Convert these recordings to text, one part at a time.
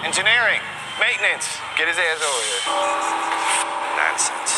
Engineering, maintenance, get his ass over here. Nonsense.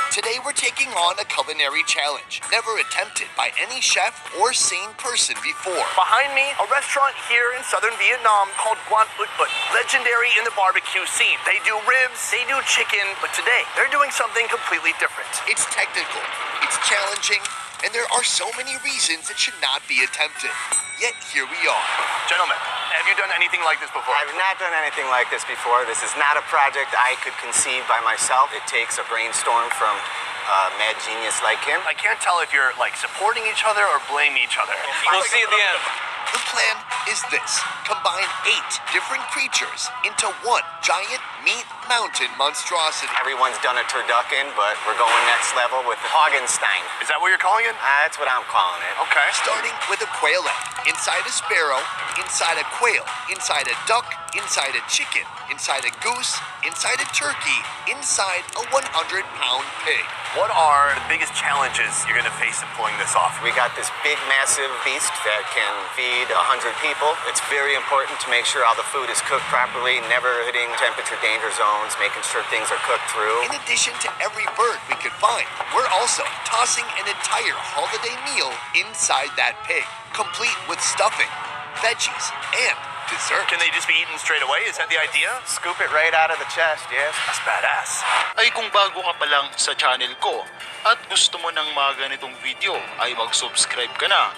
Today we're taking on a culinary challenge, never attempted by any chef or sane person before. Behind me, a restaurant here in southern Vietnam called Quán Ut Ut, legendary in the barbecue scene. They do ribs, they do chicken, but today they're doing something completely different. It's technical, it's challenging, and there are so many reasons it should not be attempted. Yet here we are. Gentlemen, have you done anything like this before? I've not done anything like this before. This is not a project I could conceive by myself. It takes a brainstorm from a mad genius like him. I can't tell if you're like supporting each other or blaming each other. We'll see at the end. The plan is this: combine 8 different creatures into one giant meat mountain monstrosity. Everyone's done a turducken, but we're going next level with the Hoggenstein. Is that what you're calling it? That's what I'm calling it. Okay. Starting with a quail egg, inside a sparrow, inside a quail, inside a duck, inside a chicken, inside a goose, inside a turkey, inside a 100-pound pig. What are the biggest challenges you're going to face in pulling this off? We got this big, massive beast that can feed 100 people. It's very important to make sure all the food is cooked properly, never hitting temperature danger zones, making sure things are cooked through. In addition to every bird we could find, we're also tossing an entire holiday meal inside that pig, complete with stuffing, veggies, and dessert. Can they just be eaten straight away? Is that the idea? Scoop it right out of the chest, yes. That's badass. Ay kung bago ka pa lang sa channel ko at gusto mo ng mga ganitong video ay mag-subscribe ka na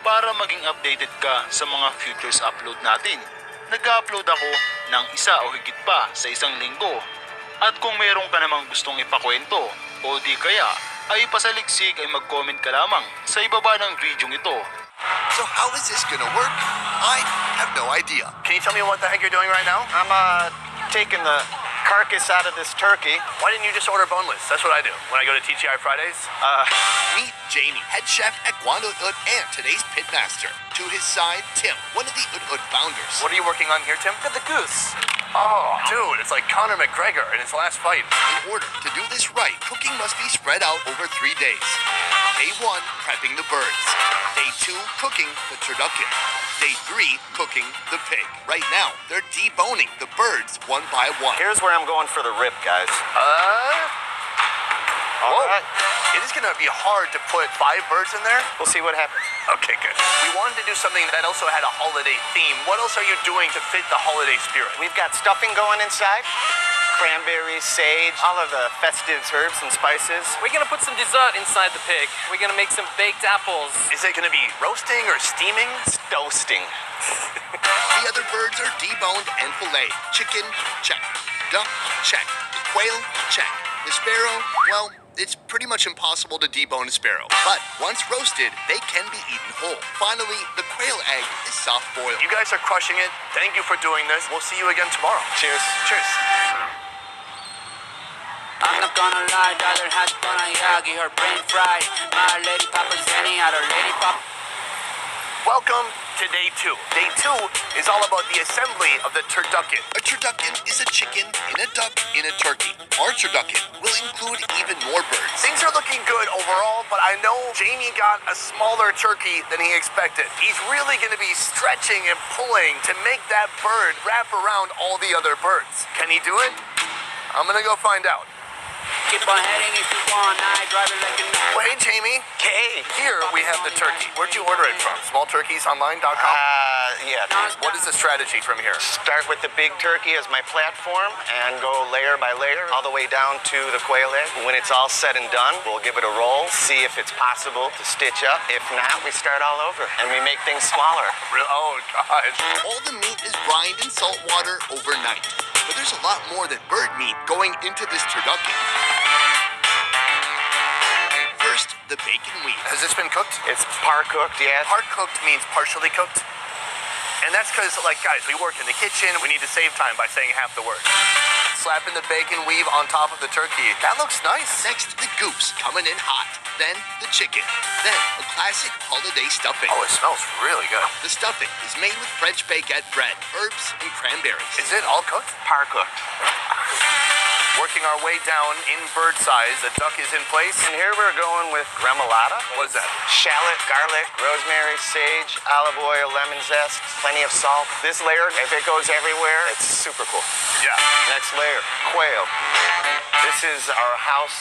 para maging updated ka sa mga futures upload natin. Nag-upload ako ng isa o higit pa sa isang linggo. At kung meron ka namang gustong ipakwento o di kaya ay pasaliksik ay mag-comment ka lamang sa ibaba ng video ito. So how is this gonna work? I have no idea. Can you tell me what the heck you're doing right now? I'm taking the carcass out of this turkey. Why didn't you just order boneless? That's what I do when I go to TGI Fridays. Meet Jamie, head chef at Quán Ut Ut and today's pitmaster. To his side, Tim, one of the Ut Ut founders. What are you working on here, Tim? Look at the goose. Oh, dude, it's like Conor McGregor in his last fight. In order to do this right, cooking must be spread out over 3 days. Day 1, prepping the birds. Day 2, cooking the turducken. Day 3, cooking the pig. Right now, they're deboning the birds one by one. Here's where I'm going for the rib, guys. All Whoa. right. It is going to be hard to put 5 birds in there. We'll see what happens. Okay, good. We wanted to do something that also had a holiday theme. What else are you doing to fit the holiday spirit? We've got stuffing going inside. Cranberries, sage, all of the festive herbs and spices. We're gonna put some dessert inside the pig. We're gonna make some baked apples. Is it going to be roasting or steaming? Toasting. The other birds are deboned and filleted. Chicken, check. Duck, check. Quail, check. The sparrow, well, it's pretty much impossible to debone a sparrow. But once roasted, they can be eaten whole. Finally, the quail egg is soft boiled. You guys are crushing it. Thank you for doing this. We'll see you again tomorrow. Cheers. Cheers. I'm not gonna lie, daughter has donayagi, her brain fried. My lady papa Zenny out her lady papa. Welcome to day 2. Day 2 is all about the assembly of the turducken. A turducken is a chicken in a duck in a turkey. Our turducken will include even more birds. Things are looking good overall, but I know Jamie got a smaller turkey than he expected. He's really going to be stretching and pulling to make that bird wrap around all the other birds. Can he do it? I'm going to go find out. Keep on heading if you want, I drive it like a Well, hey, Jamie. Okay. Here we have the turkey. Where'd you order it from? Smallturkeysonline.com? Yeah. What is the strategy from here? Start with the big turkey as my platform and go layer by layer all the way down to the quail egg. When it's all said and done, we'll give it a roll, see if it's possible to stitch up. If not, we start all over and we make things smaller. Oh, gosh. All the meat is brined in salt water overnight. But there's a lot more than bird meat going into this turducken. First, the bacon weave. Has this been cooked? It's par cooked, yes. Part cooked means partially cooked. And that's because, like, guys, we work in the kitchen. We need to save time by saying half the word. Slapping the bacon weave on top of the turkey. That looks nice. Next, the goose coming in hot. Then, the chicken. Then, a classic holiday stuffing. Oh, it smells really good. The stuffing is made with French baguette bread, herbs, and cranberries. Is it all cooked? Par cooked. Working our way down in bird size. The duck is in place. And here we're going with remoulade. What is that? Shallot, garlic, rosemary, sage, olive oil, lemon zest, plenty of salt. This layer, if it goes everywhere, it's super cool. Yeah. Next layer, quail. This is our house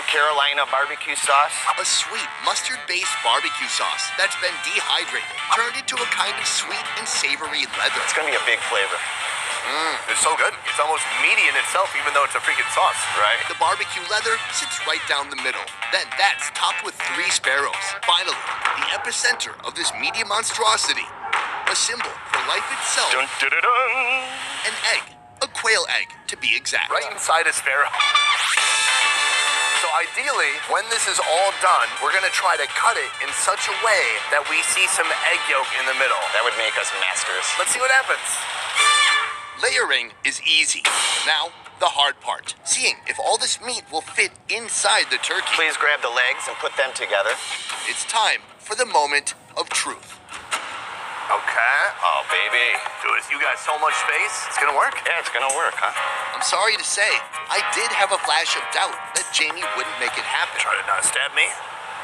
Carolina barbecue sauce. A sweet mustard-based barbecue sauce that's been dehydrated, turned into a kind of sweet and savory leather. It's gonna be a big flavor. It's so good. It's almost meaty in itself, even though it's a freaking sauce. Right. The barbecue leather sits right down the middle. Then that's topped with 3 sparrows. Finally, the epicenter of this media monstrosity. A symbol for life itself. Dun, dun, dun, dun. An egg. A quail egg, to be exact. Right inside a sparrow. So ideally, when this is all done, we're gonna try to cut it in such a way that we see some egg yolk in the middle. That would make us masters. Let's see what happens. Layering is easy. Now, the hard part. Seeing if all this meat will fit inside the turkey. Please grab the legs and put them together. It's time for the moment of truth. Okay. Oh, baby. Dude, you got so much space. It's gonna work. Yeah, it's gonna work, huh? I'm sorry to say, I did have a flash of doubt that Jamie wouldn't make it happen. Try to not stab me.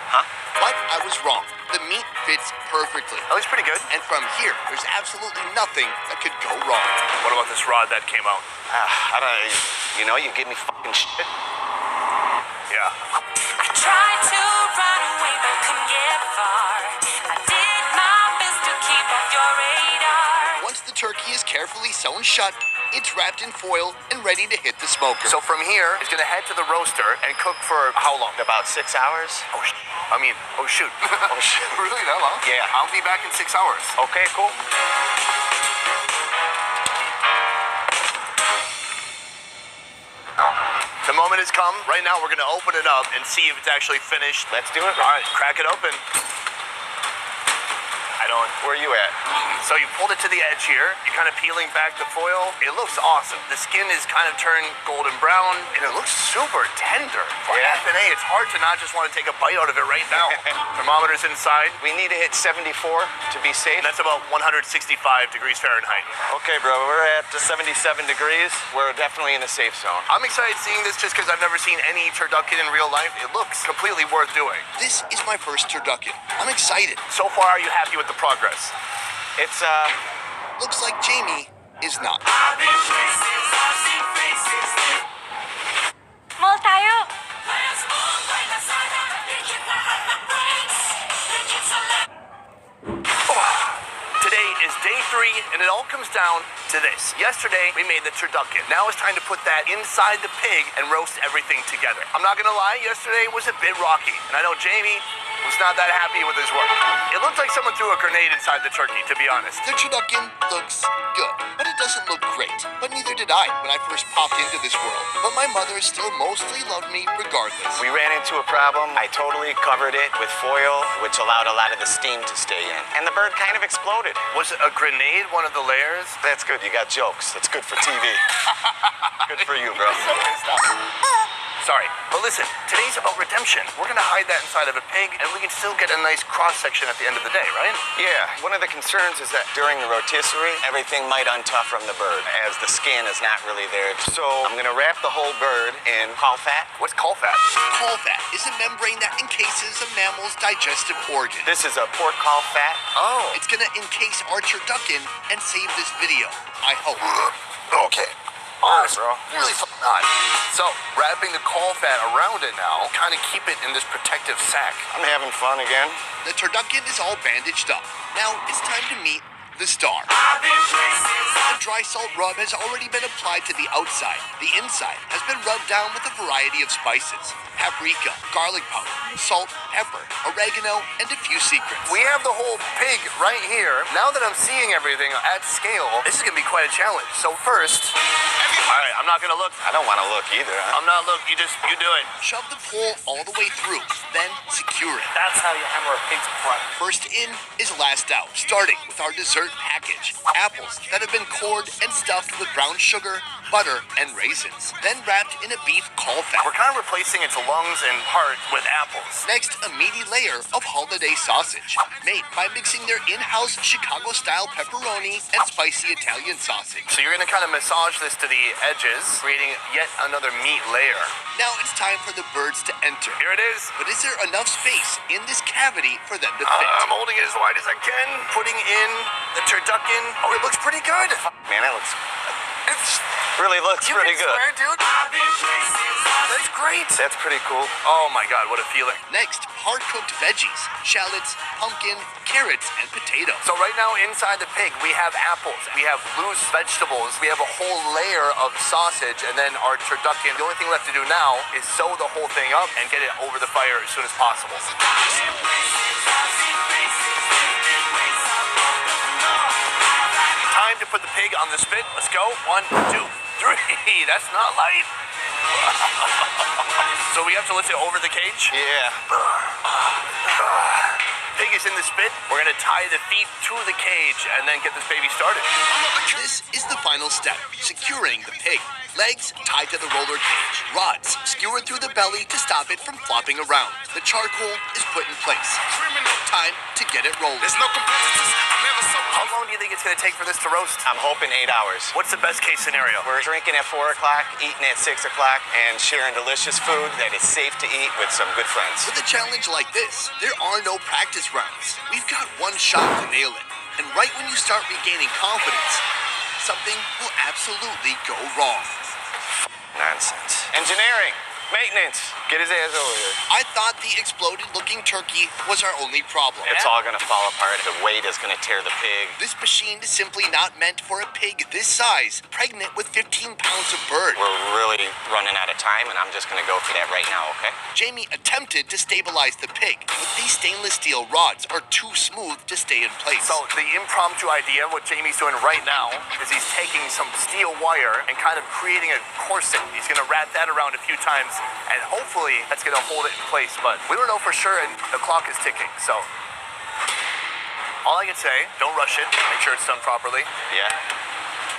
Huh? But I was wrong. The meat fits perfectly. That looks pretty good. And from here, there's absolutely nothing that could go wrong. What about this rod that came out? I don't. You know, you give me fucking shit. Yeah. I tried to run away but couldn't get far. I did my best to keep off your radar. Once the turkey is carefully sewn shut, it's wrapped in foil and ready to hit the smoker. So from here, it's gonna head to the roaster and cook for how long? About 6 hours. Oh, oh shoot. Oh, shit. Really, that long? Yeah. I'll be back in 6 hours. Okay, cool. The moment has come. Right now, we're gonna open it up and see if it's actually finished. Let's do it. All right, crack it open. I don't. Where are you at? So you pulled it to the edge here. You're kind of peeling back the foil. It looks awesome. The skin is kind of turned golden brown, and it looks super tender. For Yeah. FNA, it's hard to not just want to take a bite out of it right now. Thermometer's inside. We need to hit 74 to be safe. That's about 165 degrees Fahrenheit. Okay, bro, we're at 77 degrees. We're definitely in the safe zone. I'm excited seeing this just because I've never seen any turducken in real life. It looks completely worth doing. This is my first turducken. I'm excited. So far, are you happy with the progress? It's, Looks like Jamie is not. Mall tayo. Today is day 3, and it all comes down to this. Yesterday, we made the turducken. Now it's time to put that inside the pig and roast everything together. I'm not gonna lie, yesterday was a bit rocky, and I know Jamie was not that happy with his work. It looked like someone threw a grenade inside the turkey, to be honest. The turducken looks good, but it doesn't look great. But neither did I when I first popped into this world. But my mother still mostly loved me regardless. we ran into a problem. I totally covered it with foil, which allowed a lot of the steam to stay in. And the bird kind of exploded. Was a grenade one of the layers? That's good. You got jokes. That's good for TV. Good for you, bro. Sorry, but listen, today's about redemption. We're gonna hide that inside of a pig, and we can still get a nice cross-section at the end of the day, right? Yeah, one of the concerns is that during the rotisserie, everything might untough from the bird, as the skin is not really there. So I'm gonna wrap the whole bird in caul fat. What's caul fat? Caul fat is a membrane that encases a mammal's digestive organ. This is a pork caul fat. Oh. It's gonna encase our turducken and save this video. I hope. Okay. Oh, bro. Really fucking hot. So, wrapping the caul fat around it now, kind of keep it in this protective sack. I'm having fun again. The turducken is all bandaged up. Now it's time to meet the star. The dry salt rub has already been applied to the outside. The inside has been rubbed down with a variety of spices. Paprika, garlic powder, salt, pepper, oregano, and a few secrets. We have the whole pig right here. Now that I'm seeing everything at scale, this is gonna be quite a challenge. So first, all right, I'm not gonna look. I don't want to look either, huh? I'm not look. You do it. Shove the pole all the way through, then secure it. That's how you hammer a pig's butt. First in is last out, starting with our dessert package. Apples that have been cored and stuffed with brown sugar, butter, and raisins, then wrapped in a beef caul fat. We're kind of replacing its lungs and heart with apples. Next, a meaty layer of holiday sausage, made by mixing their in-house Chicago-style pepperoni and spicy Italian sausage. So you're gonna kind of massage this to the edges, creating yet another meat layer. Now it's time for the birds to enter. Here it is. But is there enough space in this cavity for them to fit? I'm holding it as wide as I can, putting in the turducken. Oh, it looks pretty good. Man, that looks It's really looks you pretty can good. swear, dude. That's great. That's pretty cool. Oh my God, what a feeling. Next, hard-cooked veggies, shallots, pumpkin, carrots, and potatoes. So right now inside the pig, we have apples, we have loose vegetables, we have a whole layer of sausage, and then our turducken. The only thing left to do now is sew the whole thing up and get it over the fire as soon as possible. Time to put the pig on the spit. Let's go. 1, 2, 3. That's not light. So we have to lift it over the cage. Yeah. Pig is in the spit. We're gonna tie the feet to the cage and then get this baby started. This is the final step, securing the pig. Legs tied to the roller cage. Rods skewered through the belly to stop it from flopping around. The charcoal is put in place. Time to get it rolling. How long do you think it's gonna take for this to roast? I'm hoping 8 hours. What's the best case scenario? We're drinking at 4 o'clock, eating at 6 o'clock, and sharing delicious food that is safe to eat with some good friends. With a challenge like this, there are no practice rounds. We've got one shot to nail it. And right when you start regaining confidence, something will absolutely go wrong. Nonsense. Engineering. Maintenance. Get his ass over here. I thought the exploded-looking turkey was our only problem. It's all gonna fall apart. The weight is gonna tear the pig. This machine is simply not meant for a pig this size, pregnant with 15 pounds of bird. We're really running out of time, and I'm just gonna go for that right now, okay? Jamie attempted to stabilize the pig, but these stainless steel rods are too smooth to stay in place. So the impromptu idea, what Jamie's doing right now, is he's taking some steel wire and kind of creating a corset. He's gonna wrap that around a few times, and hopefully that's gonna hold it in place, but we don't know for sure, and the clock is ticking, so. All I can say, don't rush it, make sure it's done properly. Yeah.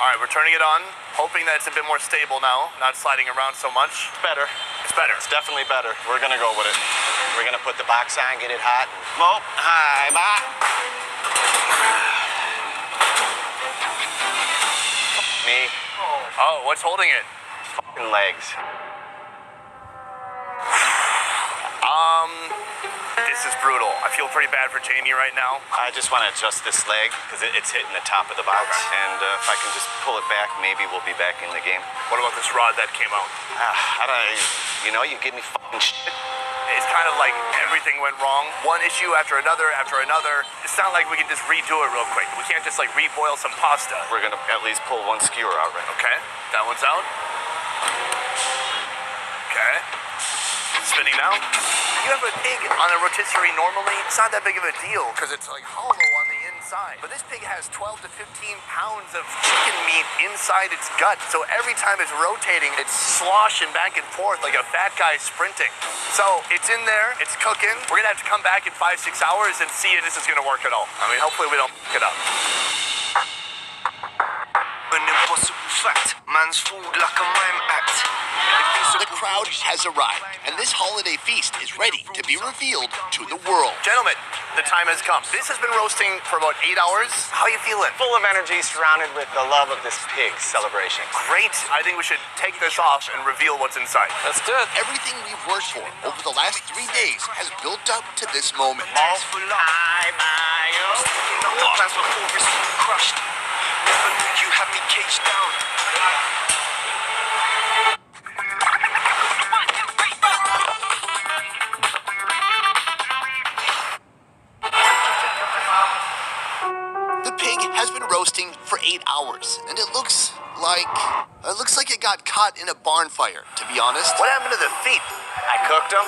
All right, we're turning it on, hoping that it's a bit more stable now, not sliding around so much. Better. It's better. It's definitely better. We're gonna go with it. We're gonna put the box on, get it hot. Mo, hi, bye. Me. Oh, what's holding it? Fucking legs. This is brutal. I feel pretty bad for Jamie right now. I just want to adjust this leg because it's hitting the top of the box. And if I can just pull it back, maybe we'll be back in the game. What about this rod that came out? I don't, you give me fucking shit. It's kind of like everything went wrong. One issue after another after another. It's not like we can just redo it real quick. We can't just like reboil some pasta. We're gonna at least pull one skewer out right now. Okay, that one's out. Okay. Spinning now. You have a pig on a rotisserie normally, it's not that big of a deal because it's like hollow on the inside. But this pig has 12 to 15 pounds of chicken meat inside its gut. So every time it's rotating, it's sloshing back and forth like a fat guy sprinting. So it's in there, it's cooking. We're gonna have to come back in 5-6 hours and see if this is gonna work at all. I mean, hopefully we don't f it up. An impossible fact, man's fooled like a mime act. The crowd has arrived, and this holiday feast is ready to be revealed to the world. Gentlemen, the time has come. This has been roasting for about 8 hours. How are you feeling? Full of energy, surrounded with the love of this pig celebration. Great. I think we should take this off and reveal what's inside. Let's do it. Everything we've worked for over the last 3 days has built up to this moment. Thanks for love. The plans before it's all crushed. Never knew you had me caged down. The pig has been roasting for 8 hours, and it looks like it got caught in a barn fire, to be honest. What happened to the feet? I cooked them.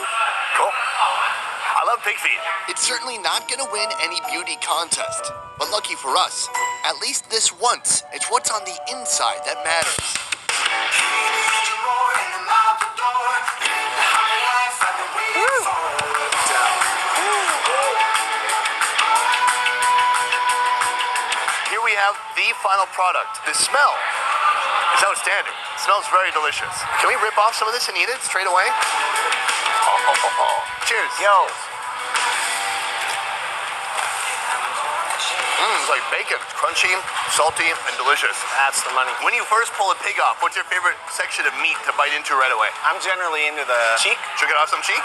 Cool. I love pig feet. It's certainly not gonna win any beauty contest, but lucky for us, at least this once, it's what's on the inside that matters. Here we have the final product. The smell It's outstanding. It smells very delicious. Can we rip off some of this and eat it straight away? Cheers. Yo. It's like bacon. It's crunchy, salty, and delicious. That's the money. When you first pull a pig off, what's your favorite section of meat to bite into right away? I'm generally into the cheek. Should we get off some cheek?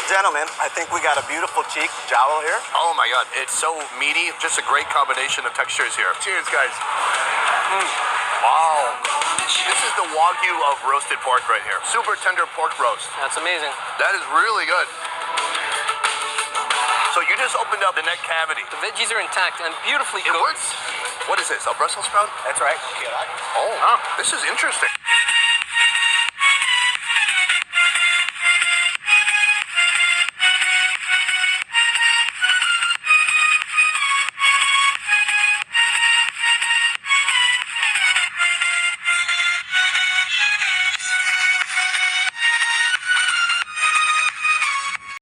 Gentlemen, I think we got a beautiful cheek jowl here. Oh my god, it's so meaty. Just a great combination of textures here. Cheers, guys. Wow. This is the Wagyu of roasted pork right here. Super tender pork roast. That's amazing. That is really good. So you just opened up the neck cavity. The veggies are intact and beautifully It cooked. works. What is this, a Brussels sprout? That's right. Oh, this is interesting.